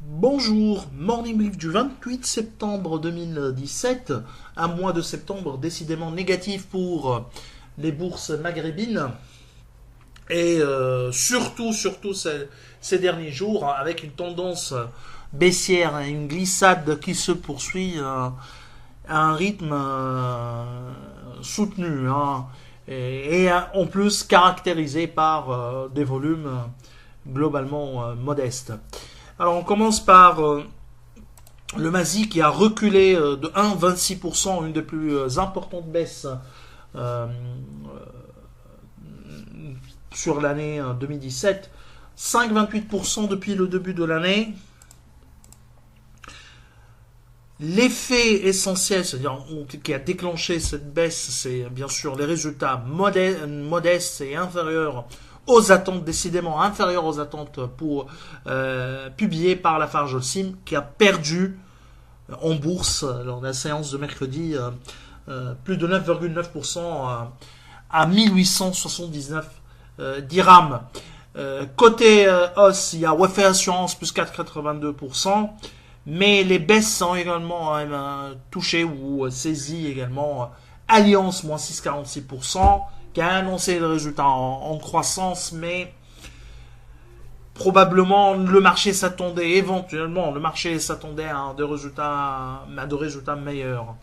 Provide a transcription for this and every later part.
Bonjour, Morning Brief du 28 septembre 2017, un mois de septembre décidément négatif pour les bourses maghrébines et surtout ces derniers jours avec une tendance baissière et une glissade qui se poursuit à un rythme soutenu et en plus caractérisé par des volumes globalement modestes. Alors on commence par le Masi qui a reculé de 1,26%, une des plus importantes baisses euh, sur l'année 2017. 5,28% depuis le début de l'année. L'effet essentiel, c'est-à-dire qui a déclenché cette baisse, c'est bien sûr les résultats modestes et inférieurs aux attentes, décidément inférieures aux attentes publiées par Lafarge Holcim, qui a perdu en bourse lors de la séance de mercredi plus de 9,9% à 1879 dirhams. Côté hausse, il y a Wafay Assurance plus 4,82%. Mais les baisses sont également touchées ou saisies également. Alliance, moins 6,46%, qui a annoncé le résultat en croissance, mais probablement le marché s'attendait, éventuellement, le marché s'attendait à de résultats meilleurs.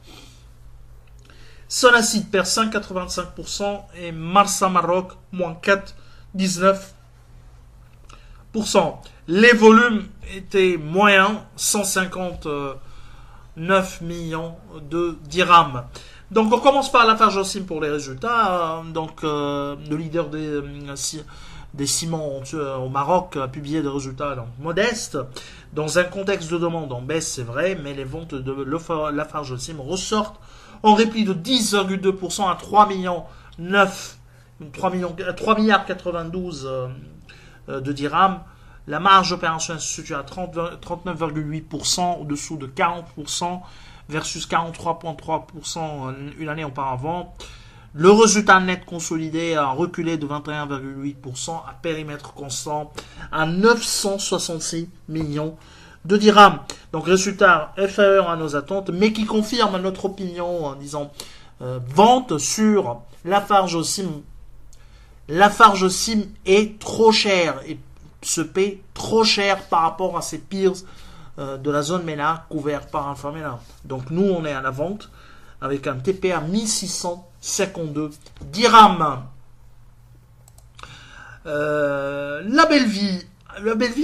Sonacid perd 5,85% et Marsa Maroc, moins 4,19%. Les volumes étaient moyens, 159 millions de dirhams. Donc on commence par Lafarge Holcim pour les résultats. Le leader des ciments au Maroc a publié des résultats modestes. Dans un contexte de demande en baisse, c'est vrai, mais les ventes de Lafarge Holcim ressortent en repli de 10,2% à 3 milliards 92 de dirhams. La marge opérationnelle se situe à 39,8%, au-dessous de 40% versus 43,3% une année auparavant. Le résultat net consolidé a reculé de 21,8% à périmètre constant à 966 millions de dirhams. Donc résultat inférieur à nos attentes, mais qui confirme notre opinion en disant vente sur Lafarge Holcim. Lafarge Holcim est trop cher et se paie trop cher par rapport à ses peers de la zone MENA couverts par Alpha MENA. Donc nous on est à la vente avec un TP à 1652 dirhams. La Bellevie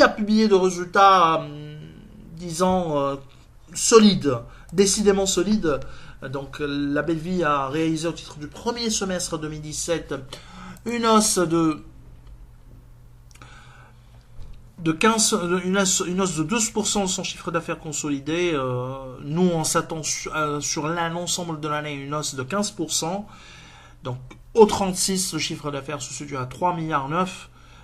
a publié des résultats solides, décidément solides. Donc la Bellevie a réalisé au titre du premier semestre 2017 une hausse de 12% de son chiffre d'affaires consolidé. Nous, on s'attend sur l'ensemble de l'année une hausse de 15%. Donc, au 36, le chiffre d'affaires se situe à 3,9 milliards.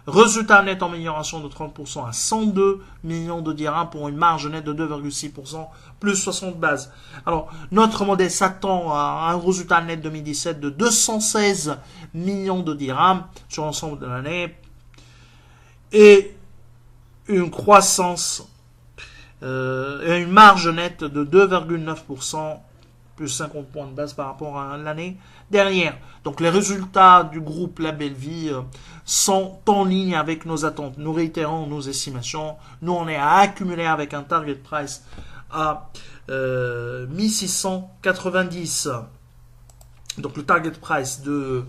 Résultat net en amélioration de 30% à 102 millions de dirhams pour une marge nette de 2,6%, plus 60 bases. Alors, notre modèle s'attend à un résultat net 2017 de 216 millions de dirhams sur l'ensemble de l'année. Et une croissance et une marge nette de 2,9%, plus 50 points de base par rapport à l'année dernière. Donc les résultats du groupe La Bellevie sont en ligne avec nos attentes. Nous réitérons nos estimations. Nous, on est à accumuler avec un target price à 1690. Donc le target price de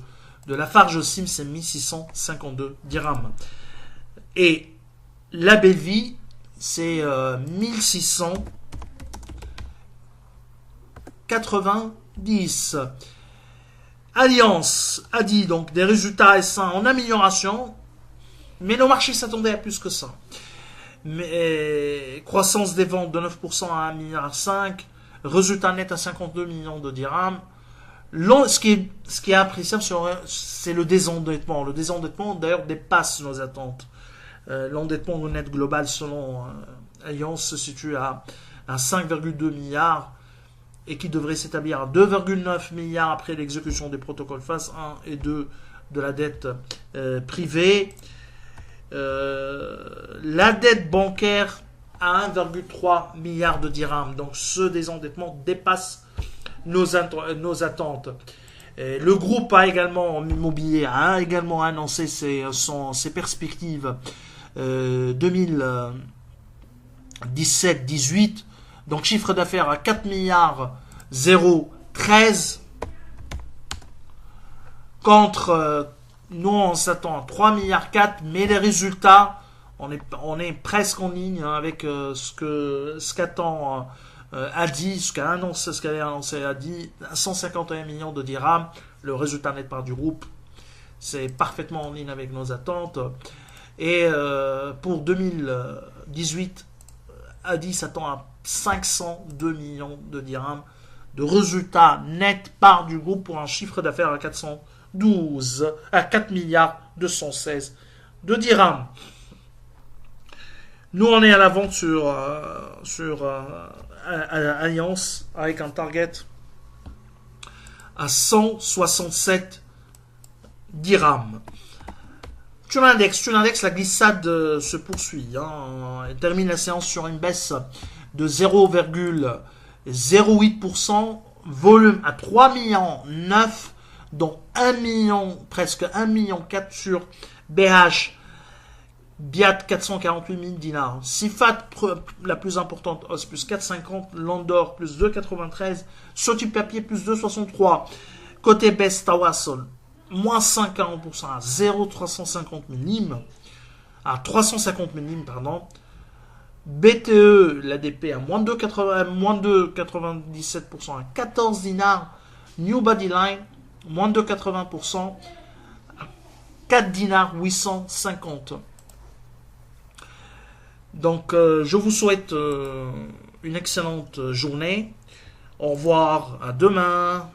Lafarge Holcim, c'est 1652 dirhams. Et La Bellevie, c'est 1690. Alliance a dit donc des résultats S1 en amélioration, mais nos marchés s'attendaient à plus que ça. Mais croissance des ventes de 9% à 1,5 milliard, résultat net à 52 millions de dirhams. Ce qui est appréciable, c'est le désendettement. Le désendettement, d'ailleurs, dépasse nos attentes. L'endettement net global selon Allianz se situe à 5,2 milliards et qui devrait s'établir à 2,9 milliards après l'exécution des protocoles phase 1 et 2 de la dette privée. La dette bancaire à 1,3 milliard de dirhams. Donc ce désendettement dépasse nos attentes. Et le groupe a également, en immobilier, a également annoncé ses perspectives 2017-18. Donc chiffre d'affaires à 4 milliards 0,13 contre nous on s'attend à 3 milliards 4, mais les résultats on est presque en ligne avec ce qu'attend Adi, ce qu'avait annoncé Adi, 151 millions de dirhams, le résultat net part du groupe, c'est parfaitement en ligne avec nos attentes. Et pour 2018, Adi s'attend à 502 millions de dirhams de résultats net part du groupe pour un chiffre d'affaires à 4 milliards 216 de dirhams. Nous, on est à la vente sur Alliance avec un target à 167 dirhams. Sur l'index, la glissade se poursuit. Elle termine la séance sur une baisse de 0,08%, volume à 3 millions 9, dont 1 million, presque 1 million 4 sur BH, Biat 448 000 dinars. Sifat, la plus importante, hausse plus 4,50, Landor plus 2,93, Soti Papier plus 2,63. Côté baisse, Tawassol, moins 5,40% à 0,350 mm, à 350 mm, pardon. BTE, l'ADP à moins 2,97% à 14 dinars. New Bodyline, moins 2,80% à 4 dinars 850. Donc, je vous souhaite une excellente journée. Au revoir, à demain.